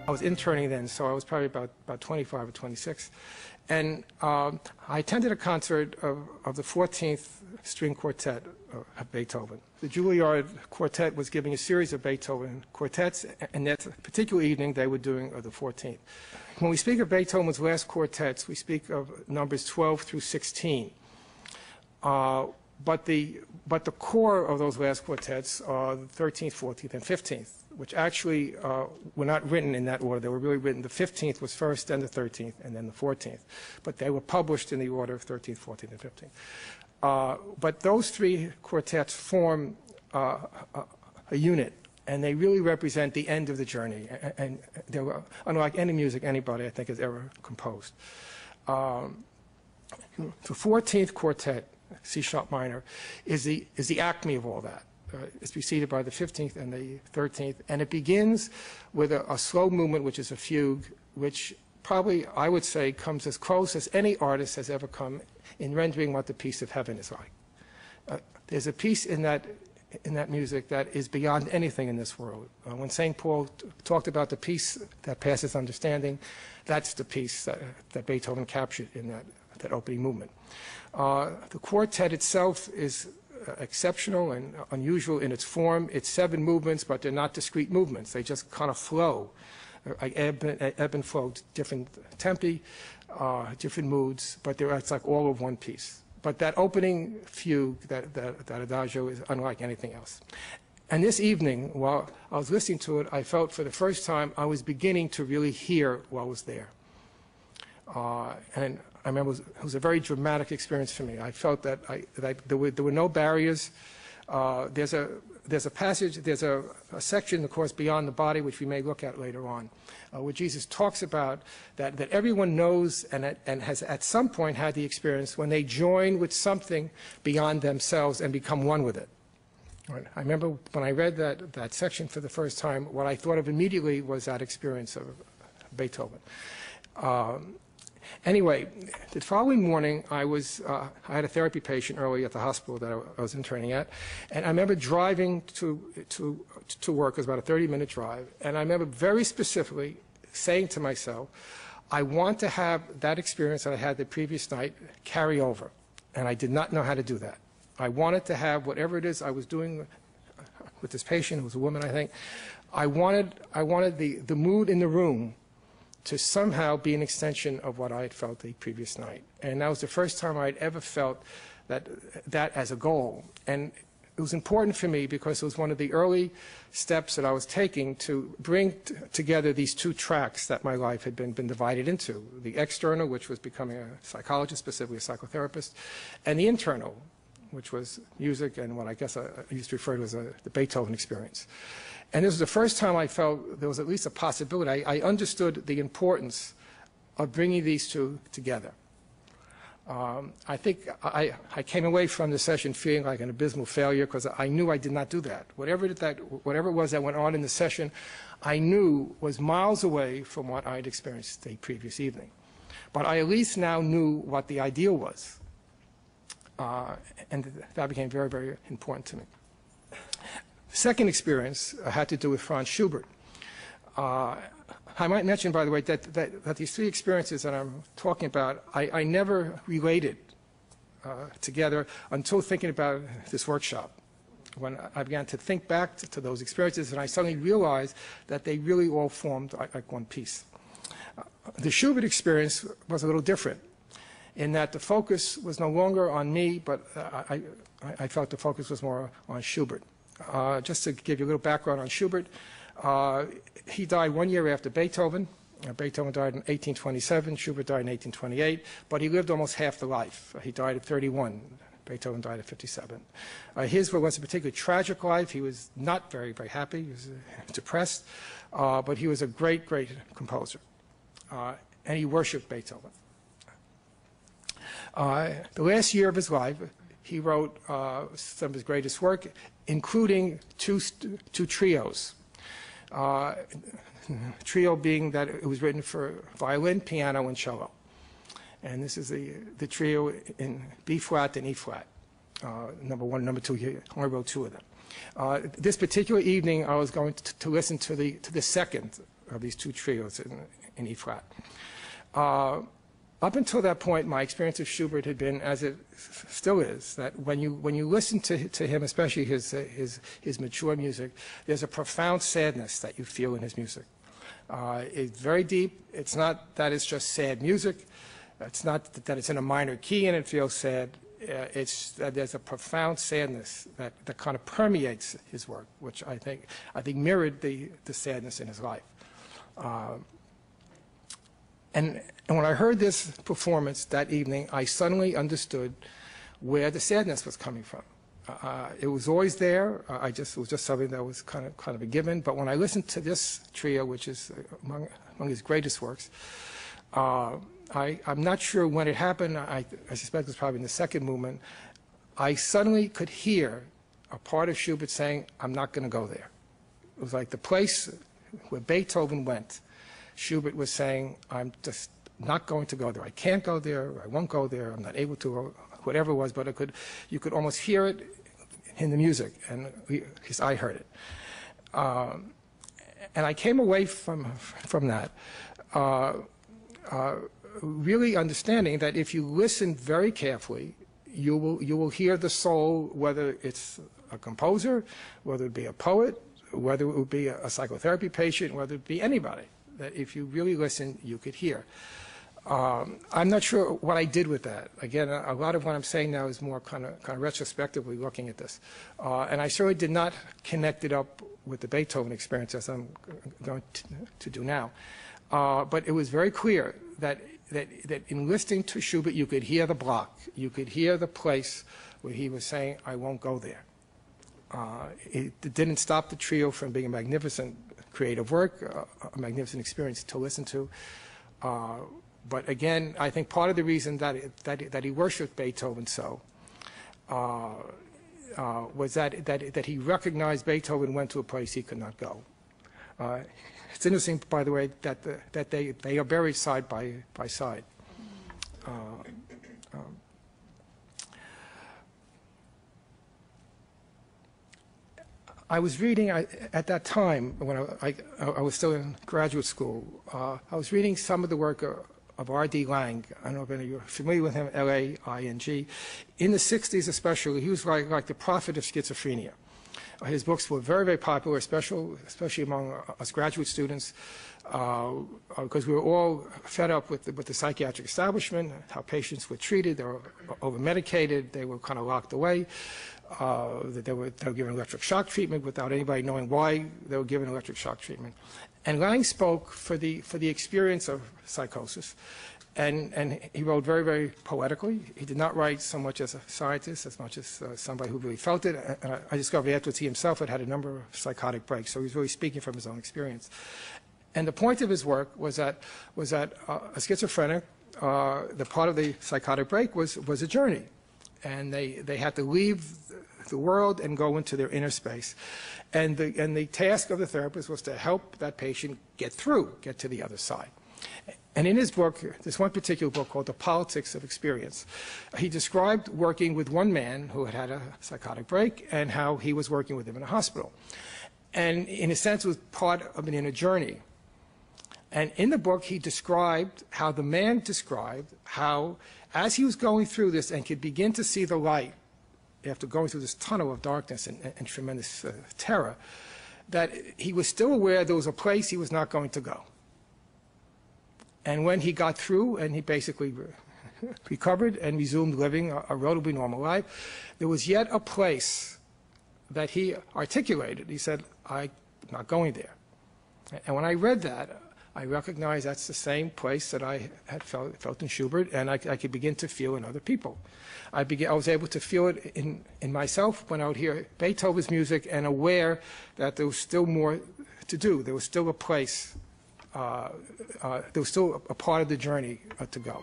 I was interning then, so I was probably about 25 or 26. And I attended a concert of the 14th String Quartet of Beethoven. The Juilliard Quartet was giving a series of Beethoven quartets, and that particular evening they were doing the 14th. When we speak of Beethoven's last quartets, we speak of numbers 12 through 16. But the core of those last quartets are the 13th, 14th, and 15th, which actually were not written in that order. They were really written. The 15th was first, then the 13th, and then the 14th. But they were published in the order of 13th, 14th, and 15th. But those three quartets form a unit, and they really represent the end of the journey. And they were unlike any music anybody, I think, has ever composed. The 14th quartet, C-sharp minor, is the acme of all that. It's preceded by the 15th and the 13th, and it begins with a slow movement, which is a fugue, which probably, I would say, comes as close as any artist has ever come in rendering what the peace of heaven is like. There's a peace in that music that is beyond anything in this world. When St. Paul talked about the peace that passes understanding, that's the peace that Beethoven captured in that opening movement. The quartet itself is exceptional and unusual in its form. It's 7 movements, but they're not discrete movements. They just kind of flow, ebb and flow, different tempi, different moods, but it's like all of one piece. But that opening fugue, that adagio, is unlike anything else. And this evening, while I was listening to it, I felt for the first time I was beginning to really hear what was there. And I remember it was a very dramatic experience for me. I felt that there were no barriers. There's a passage, there's a section, of course, beyond the body, which we may look at later on, where Jesus talks about that everyone knows and has at some point had the experience when they join with something beyond themselves and become one with it. Right. I remember when I read that section for the first time, what I thought of immediately was that experience of Beethoven. Anyway, the following morning, I had a therapy patient early at the hospital that I was interning at, and I remember driving to work. It was about a 30-minute drive, and I remember very specifically saying to myself, I want to have that experience that I had the previous night carry over, and I did not know how to do that. I wanted to have whatever it is I was doing with this patient, who was a woman, I think. I wanted the mood in the room to somehow be an extension of what I had felt the previous night. And that was the first time I'd ever felt that as a goal. And it was important for me because it was one of the early steps that I was taking to bring together these two tracks that my life had been divided into. The external, which was becoming a psychologist, specifically a psychotherapist, and the internal, which was music and what I guess I used to refer to as the Beethoven experience. And this was the first time I felt there was at least a possibility. I understood the importance of bringing these two together. I think I came away from the session feeling like an abysmal failure because I knew I did not do that. Whatever it was that went on in the session, I knew was miles away from what I had experienced the previous evening. But I at least now knew what the ideal was. And that became very, very important to me. The second experience had to do with Franz Schubert. I might mention, by the way, that these 3 experiences that I'm talking about, I never related together until thinking about this workshop. When I began to think back to those experiences, and I suddenly realized that they really all formed like one piece. The Schubert experience was a little different in that the focus was no longer on me, but I felt the focus was more on Schubert. Just to give you a little background on Schubert, he died 1 year after Beethoven. Beethoven died in 1827, Schubert died in 1828, but he lived almost half the life. He died at 31. Beethoven died at 57. His was a particularly tragic life. He was not very, very happy. He was depressed, but he was a great, great composer, and he worshipped Beethoven. The last year of his life, he wrote some of his greatest work, including two trios. Trio being that it was written for violin, piano, and cello. And this is the trio in B flat and E flat. Number 1, number 2, he wrote 2 of them. This particular evening, I was going to listen to the second of these two trios in E flat. Up until that point, my experience of Schubert had been, as it still is, that when you listen to him, especially his mature music, there's a profound sadness that you feel in his music. It's very deep. It's not that it's just sad music. It's not that it's in a minor key and it feels sad. It's that there's a profound sadness that kind of permeates his work, which I think mirrored the sadness in his life. And when I heard this performance that evening, I suddenly understood where the sadness was coming from. It was always there. It was just something that was kind of a given. But when I listened to this trio, which is among his greatest works, I'm not sure when it happened. I suspect it was probably in the second movement. I suddenly could hear a part of Schubert saying, "I'm not going to go there." It was like the place where Beethoven went. Schubert was saying, "I'm just not going to go there. I can't go there. I won't go there. I'm not able to," or whatever it was. But you could almost hear it in the music, and I heard it. And I came away from that really understanding that if you listen very carefully, you will hear the soul, whether it's a composer, whether it be a poet, whether it would be a psychotherapy patient, whether it be anybody, that if you really listen, you could hear. I'm not sure what I did with that. Again, a lot of what I'm saying now is more kind of retrospectively looking at this. And I certainly did not connect it up with the Beethoven experience as I'm going to do now. But it was very clear that in listening to Schubert, you could hear the block. You could hear the place where he was saying, "I won't go there." It didn't stop the trio from being a magnificent creative work, a magnificent experience to listen to. But again, I think part of the reason that he worshipped Beethoven so was that he recognized Beethoven went to a place he could not go. It's interesting, by the way, that they are buried side by side. I was reading at that time when I was still in graduate school. I was reading some of the work of R.D. Laing. I don't know if any of you are familiar with him, L-A-I-N-G. In the 60s especially, he was like the prophet of schizophrenia. His books were very, very popular, especially among us graduate students, because we were all fed up with the psychiatric establishment, how patients were treated. They were over-medicated. They were kind of locked away. They were given electric shock treatment without anybody knowing why they were given electric shock treatment. And Laing spoke for the experience of psychosis. And he wrote very, very poetically. He did not write so much as a scientist as much as somebody who really felt it. And I discovered afterwards he himself had a number of psychotic breaks, so he was really speaking from his own experience. And the point of his work was that a schizophrenic, the part of the psychotic break was a journey. And they had to leave the world and go into their inner space. And the task of the therapist was to help that patient get to the other side. And in his book, this one particular book called The Politics of Experience, he described working with one man who had a psychotic break and how he was working with him in a hospital. And in a sense, it was part of an inner journey. And in the book, he described how the man described how, as he was going through this and could begin to see the light after going through this tunnel of darkness and tremendous terror, that he was still aware there was a place he was not going to go. And when he got through and he basically recovered and resumed living a relatively normal life, there was yet a place that he articulated. He said, "I'm not going there." And when I read that, I recognized that's the same place that I had felt in Schubert, and I could begin to feel in other people. I was able to feel it in myself when I would hear Beethoven's music and aware that there was still more to do. There was still a place. There was still a part of the journey to go.